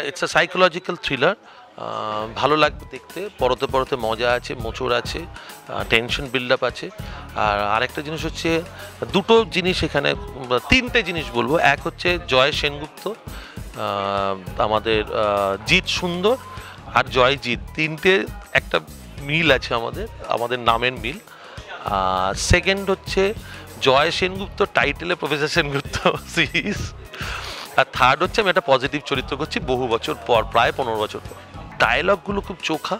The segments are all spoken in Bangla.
It's a psychological thriller. ভালো লাগবে দেখতে, পরতে পরতে মজা আছে, মোচড় আছে, টেনশন বিল্ড আপ আছে। আর আরেকটা জিনিস হচ্ছে, দুটো জিনিস এখানে, তিনটে জিনিস বলবো। এক হচ্ছে জয় সেনগুপ্ত, আমাদের জিৎ সুন্দর আর জয় জিৎ, তিনটে একটা মিল আছে আমাদের আমাদের নামের মিল। সেকেন্ড হচ্ছে জয় সেনগুপ্ত টাইটেলে প্রফেসর সেনগুপ্ত সিরিজ। আর থার্ড হচ্ছে আমি একটা পজিটিভ চরিত্র করছি বহু বছর পর, প্রায় 15 বছর পর। ডায়লগগুলো খুব চোখা।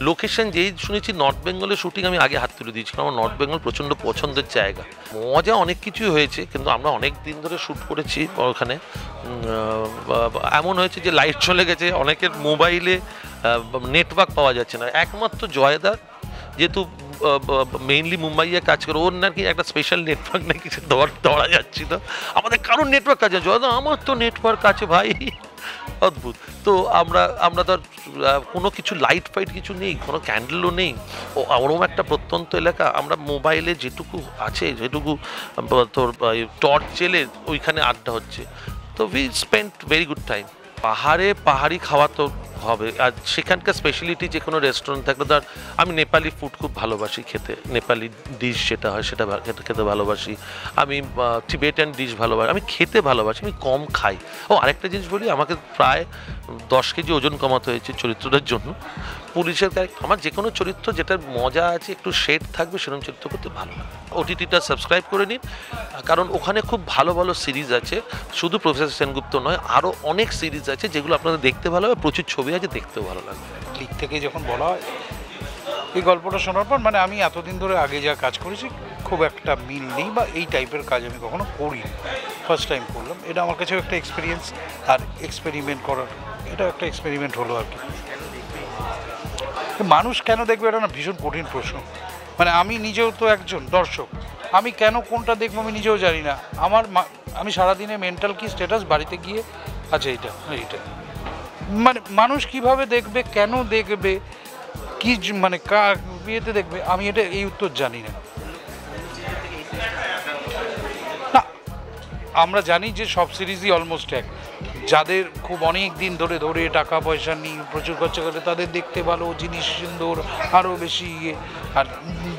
লোকেশন যেই শুনেছি নর্থ বেঙ্গলের শুটিং, আমি আগে হাত তুলে দিয়েছি, কারণ আমার নর্থ বেঙ্গল প্রচণ্ড পছন্দের জায়গা। মজা অনেক কিছুই হয়েছে, কিন্তু আমরা অনেক দিন ধরে শ্যুট করেছি ওখানে। এমন হয়েছে যে লাইট চলে গেছে, অনেকের মোবাইলে নেটওয়ার্ক পাওয়া যাচ্ছে না। একমাত্র জয়দা যেহেতু মেইনলি মুম্বাইয়ে কাজ করে, ওর নাকি একটা স্পেশাল নেটওয়ার্ক নাকি ধরা যাচ্ছিল। আমাদের কারোর নেটওয়ার্ক আছে, জয়দা আমার তো নেটওয়ার্ক আছে ভাই, অদ্ভুত। তো আমরা তো কোনো কিছু লাইট ফাইট কিছু নেই, কোনো ক্যান্ডেলও নেই, ওরকম একটা প্রত্যন্ত এলাকা। আমরা মোবাইলে যেটুকু আছে, যেটুকু তোর টর্চ জেলে ওইখানে আড্ডা হচ্ছে। তো we spent very good time. পাহাড়ি খাওয়া তো হবে, আর সেখানকার স্পেশালিটি যে কোনো রেস্টুরেন্ট থাকলে, ধর আমি নেপালি ফুড খুব ভালোবাসি খেতে, নেপালি ডিশ যেটা হয় সেটা খেতে ভালোবাসি। আমি টিবেটান ডিশ ভালোবাসি, আমি খেতে ভালোবাসি, আমি কম খাই। ও আরেকটা জিনিস বলি, আমাকে প্রায় 10 কেজি ওজন কমাতে হয়েছে চরিত্রটার জন্য। পুলিশের আমার যে কোনো চরিত্র যেটার মজা আছে, একটু শেড থাকবে, সেরকম চরিত্র করতে ভালো লাগে। ওটিটিটা সাবস্ক্রাইব করে নিন, কারণ ওখানে খুব ভালো ভালো সিরিজ আছে, শুধু প্রফেসর সেনগুপ্ত নয়, আরও অনেক সিরিজ আছে যেগুলো আপনাদের দেখতে ভালো হবে, প্রচুর ছবি আছে, দেখতেও ভালো লাগবে। লিগ থেকে যখন বলা হয় এই গল্পটা শোনার পর, মানে আমি এতদিন ধরে আগে যা কাজ করেছি খুব একটা মিল নেই, বা এই টাইপের কাজ আমি কখনো করিনি, ফার্স্ট টাইম করলাম। এটা আমার কাছেও একটা এক্সপিরিয়েন্স, আর এক্সপেরিমেন্ট করার এটা একটা এক্সপেরিমেন্ট হলো আর কি। মানুষ কেন দেখবে, এটা না ভীষণ কঠিন প্রশ্ন। মানে আমি নিজেও তো একজন দর্শক, আমি কেন কোনটা দেখবো আমি নিজেও জানি না। আমি সারাদিনে মেন্টাল কি স্ট্যাটাস, বাড়িতে গিয়ে আচ্ছা এইটা, মানে মানুষ কিভাবে দেখবে, কেন দেখবে, কি মানে কার বিয়েতে দেখবে, আমি এটা এই উত্তর জানি না। না, আমরা জানি যে সব সিরিজই অলমোস্ট এক। যাদের খুব অনেক দিন ধরে টাকা পয়সা নিয়ে প্রচুর খরচা করে, তাদের দেখতে ভালো, জিনিস সুন্দর, আরও বেশি ইয়ে। আর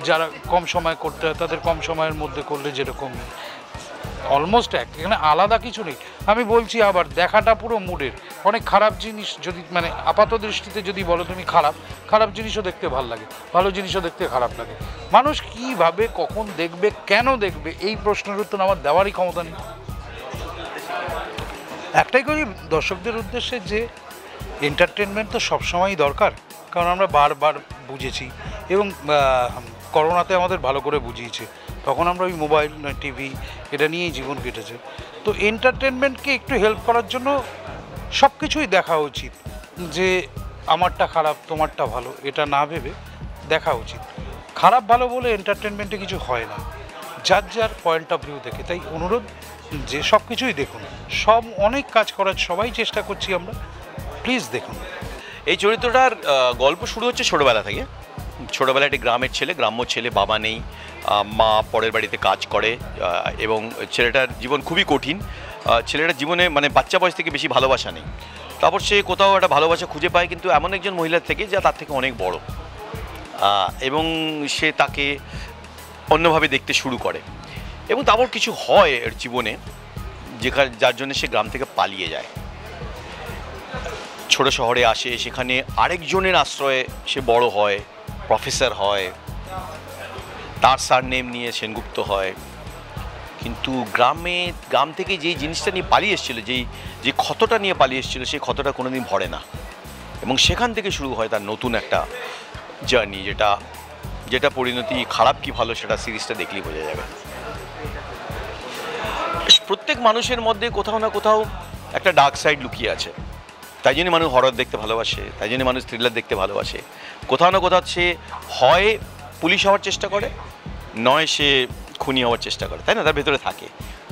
যারা কম সময় করতে হয়, তাদের কম সময়ের মধ্যে করলে যেরকম অলমোস্ট এক, এখানে আলাদা কিছু নেই। আমি বলছি আবার, দেখাটা পুরো মুডের। অনেক খারাপ জিনিস যদি, মানে আপাত দৃষ্টিতে যদি বলো তুমি খারাপ জিনিসও দেখতে ভালো লাগে, ভালো জিনিসও দেখতে খারাপ লাগে। মানুষ কীভাবে কখন দেখবে, কেন দেখবে, এই প্রশ্নের উত্তর আমার দেওয়ারই ক্ষমতা নেই। একটাই করি দর্শকদের উদ্দেশ্যে, যে এন্টারটেনমেন্ট তো সবসময়ই দরকার, কারণ আমরা বারবার বুঝেছি, এবং করোনাতে আমাদের ভালো করে বুঝিয়েছে। তখন আমরা ওই মোবাইল, টিভি এটা নিয়েই জীবন কেটেছে। তো এন্টারটেনমেন্টকে একটু হেল্প করার জন্য সব কিছুই দেখা উচিত, যে আমারটা খারাপ তোমারটা ভালো এটা না ভেবে দেখা উচিত। খারাপ ভালো বলে এন্টারটেনমেন্টে কিছু হয় না, যার পয়েন্ট অফ ভিউ থেকে। তাই অনুরোধ যে সব কিছুই দেখুন, অনেক কাজ করার সবাই চেষ্টা করছি আমরা, প্লিজ দেখুন। এই চরিত্রটার গল্প শুরু হচ্ছে ছোটোবেলা থেকে। ছোটোবেলায় একটি গ্রামের ছেলে, গ্রাম্য ছেলে, বাবা নেই, মা পরের বাড়িতে কাজ করে, এবং ছেলেটার জীবন খুবই কঠিন। ছেলেটার জীবনে মানে বাচ্চা বয়স থেকে বেশি ভালোবাসা নেই। তারপর সে কোথাও একটা ভালোবাসা খুঁজে পায়, কিন্তু এমন একজন মহিলার থেকে যা তার থেকে অনেক বড়, এবং সে তাকে অন্যভাবে দেখতে শুরু করে। এবং তারপর কিছু হয় এর জীবনে, যার জন্য সে গ্রাম থেকে পালিয়ে যায়, ছোট শহরে আসে। সেখানে আরেকজনের আশ্রয়ে সে বড় হয়, প্রফেসর হয়, তার সারনেম নিয়ে সেনগুপ্ত হয়। কিন্তু গ্রাম থেকে যেই জিনিসটা নিয়ে পালিয়ে এসেছিল, যে ক্ষতটা নিয়ে পালিয়ে এসেছিল, সেই ক্ষতটা কোনোদিন ভরে না, এবং সেখান থেকে শুরু হয় তার নতুন একটা জার্নি, যেটা পরিণতি খারাপ কি ভালো সেটা সিরিজটা দেখলেই বোঝা যাবে। প্রত্যেক মানুষের মধ্যে কোথাও না কোথাও একটা ডার্ক সাইড লুকিয়ে আছে, তাই জন্য মানুষ হরর দেখতে ভালোবাসে, তাই জন্য মানুষ থ্রিলার দেখতে ভালোবাসে। কোথাও না কোথাও সে হয় পুলিশ হওয়ার চেষ্টা করে, নয় সে খুনি হওয়ার চেষ্টা করে, তাই না? তার ভেতরে থাকে।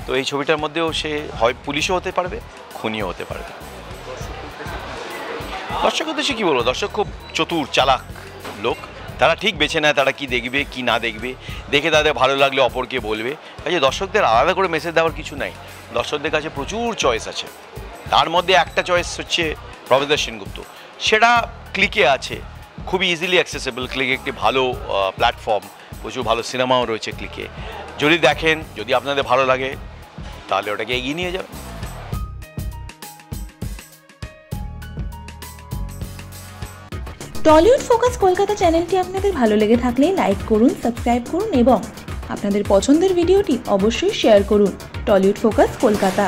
তো এই ছবিটার মধ্যেও সে হয় পুলিশও হতে পারবে, খুনিও হতে পারবে। দর্শক উদ্দেশ্যে কী বলবো, দর্শক খুব চতুর চালাক লোক, তারা ঠিক বেছে নেয় তারা কি দেখবে কি না দেখবে, দেখে তাদের ভালো লাগলে অপরকে বলবে। কাজে দর্শকদের আলাদা করে মেসেজ দেওয়ার কিছু নাই, দর্শকদের কাছে প্রচুর চয়েস আছে। তার মধ্যে একটা চয়েস হচ্ছে প্রভেদার সেনগুপ্ত, সেটা ক্লিকে আছে, খুবই ইজিলি অ্যাক্সেসেবল। ক্লিক একটি ভালো প্ল্যাটফর্ম, প্রচুর ভালো সিনেমাও রয়েছে ক্লিকে। যদি দেখেন, যদি আপনাদের ভালো লাগে, তাহলে ওটাকে এগিয়ে নিয়ে যাবেন। টলিউড ফোকাস কলকাতা চ্যানেলটি আপনাদের ভালো লেগে থাকলে লাইক করুন, সাবস্ক্রাইব করুন এবং আপনাদের পছন্দের ভিডিওটি অবশ্যই শেয়ার করুন। Tollywood focus Kolkata.